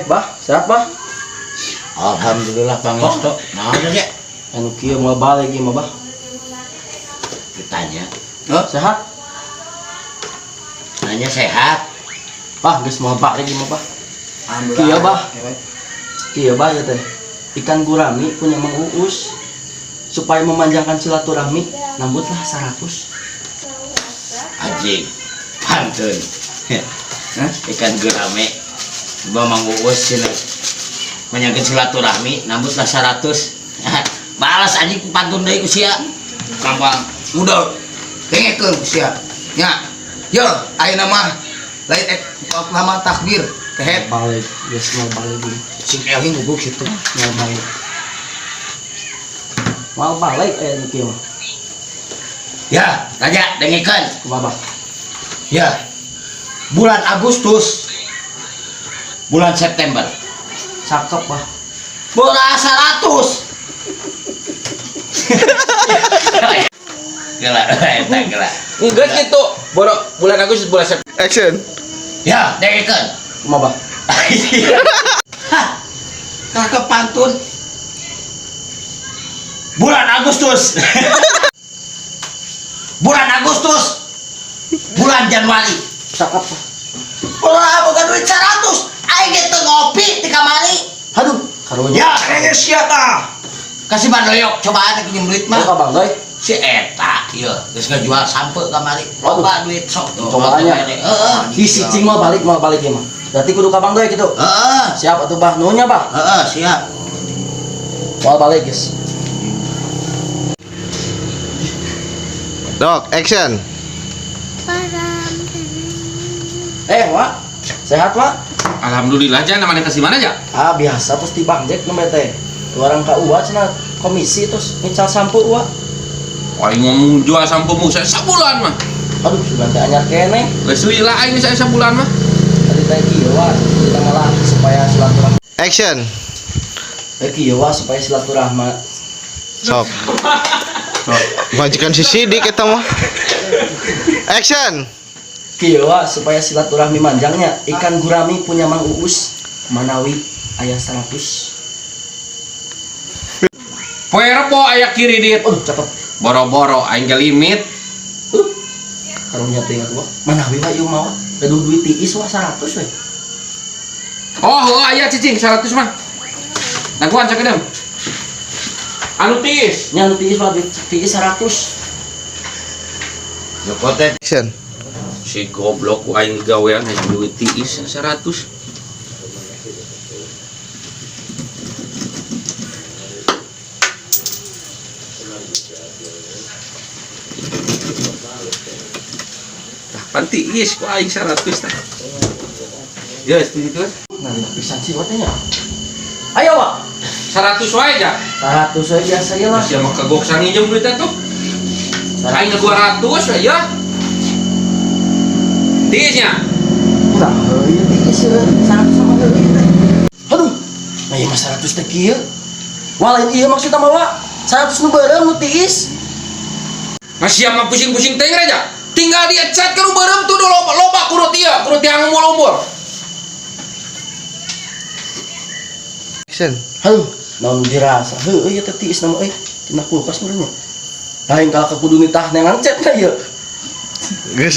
Bah, sehat, Bah? Alhamdulillah pangestu. Nah, ya. Anu kieu mau balik ieu mah, Bah. Ditanya. Sehat? Nanya sehat. Bah, geus mau balik ieu mah, Bah. Alhamdulillah. Kieu, Bah. Kieu, Bah, ya teh. Ikan gurami punya Mang Uus. Supaya memanjangkan silaturahmi, nambutlah 100. Anjing. Pantun. Ikan gurame. Mang Uus cenah. Menyangkeun silaturahmi, nambutlah 100. Balas anjing pantun deui ku sia. Gampang. Mudah. Dengekeun ku sia. Nya. Yo, ayeuna mah lain lama takbir. Kehet Balik, geus mau balik ieu. sing elhi nguguk situ. Mau balik. Mau balik anu kieu mah. Ya, raja dengekeun. Kumaha, Bah? Ya. Bulan Agustus. Bulan September. Cakep, Bah. Bola 100. Gila, eta gila. Enggak gitu. Bulan Agustus bulan September. Action. Ya, dengekeun. Kumaha, Bah? Hah. Kakak pantun. Bulan Agustus. Bulan Agustus. Bulan Januari. Cakep, Bah. Ulah boga duit 100. Aing ge teu ngopi di kamari. Aduh, karunya. Ya, kayaknya sia tah. Kasih bandoyok cobaan ke duit Mau mah. ka Bang Doy? Si eta ieu geus ngajual sampe kamari. Loba duit sok. Cobaannya. Heeh. Di cicing mau balik ieu mah. Berarti kudu ka Bang Doy kitu. Heeh. Siap atuh, Bah. Nuhunnya, Bah. Heeh, siap. Mau balik, guys. Dok, action. Wak. Sehat, Wak? Alhamdulillah aja namanya kasih mana aja? Ah, biasa terus di Bang Jack nembe teh. Orang ka UA cenah komisi terus ngical sampo UA. Wah, ngomong jual sampo mu saya sabulan mah. Aduh, sudah teh anyar kene. Geus deui lah aing saya sabulan mah. Tadi teh kieu, Wak. Kita malah supaya silaturahmi. Action. Kieu, Wak, supaya silaturahmi. Sok. Majikan si Sidik eta mah. Action. Kieu, Wak, supaya silaturahmi manjangnya. Ikan gurami punya Mang Uus. Manawi aya 100. Poe repo aya kiri dit. Aduh, cakep. Boro-boro aing ge limit. Karunya teh ingat, Wak. Manawi wa ieu mah, Wak. Gaduh duit tiis, Wak, 100 we. Oh, aya cicing 100 mah. Naguan sakedeum. Anu tiis. Nya nu tiis, Wak, duit tiis 100. Nyokotet. Action. Si goblok ku aing gawean aya duit tiis 100. Pan tiis ku aing 100 tah. Ya, segitu. Nah, pisan sih Wak teh nya. Ayo, Wak. 100 wae aja. 100 we biasa ieu lah. Masih mah kagok sanginjem duit atuh. Aing 200 we ya. Tiisnya. Udah, ieu tiis ieu 100 sama deui teh. Aduh. Nah, ieu mah 100 teh kieu. Walain ieu maksudna mah, Wak. 100 nu beureum nu tiis. Masih mah pusing-pusing teh aja. Tinggal dia chat ka nu beureum tuh loba kudu tiang ngumpul-ngumpul. Action. Heuh, naon dirasa. Heuh, ieu teh tiis na mah euy. Tina kulkas meureun nya. Lain kalau kudu nitah nengan chat na ieu. Geus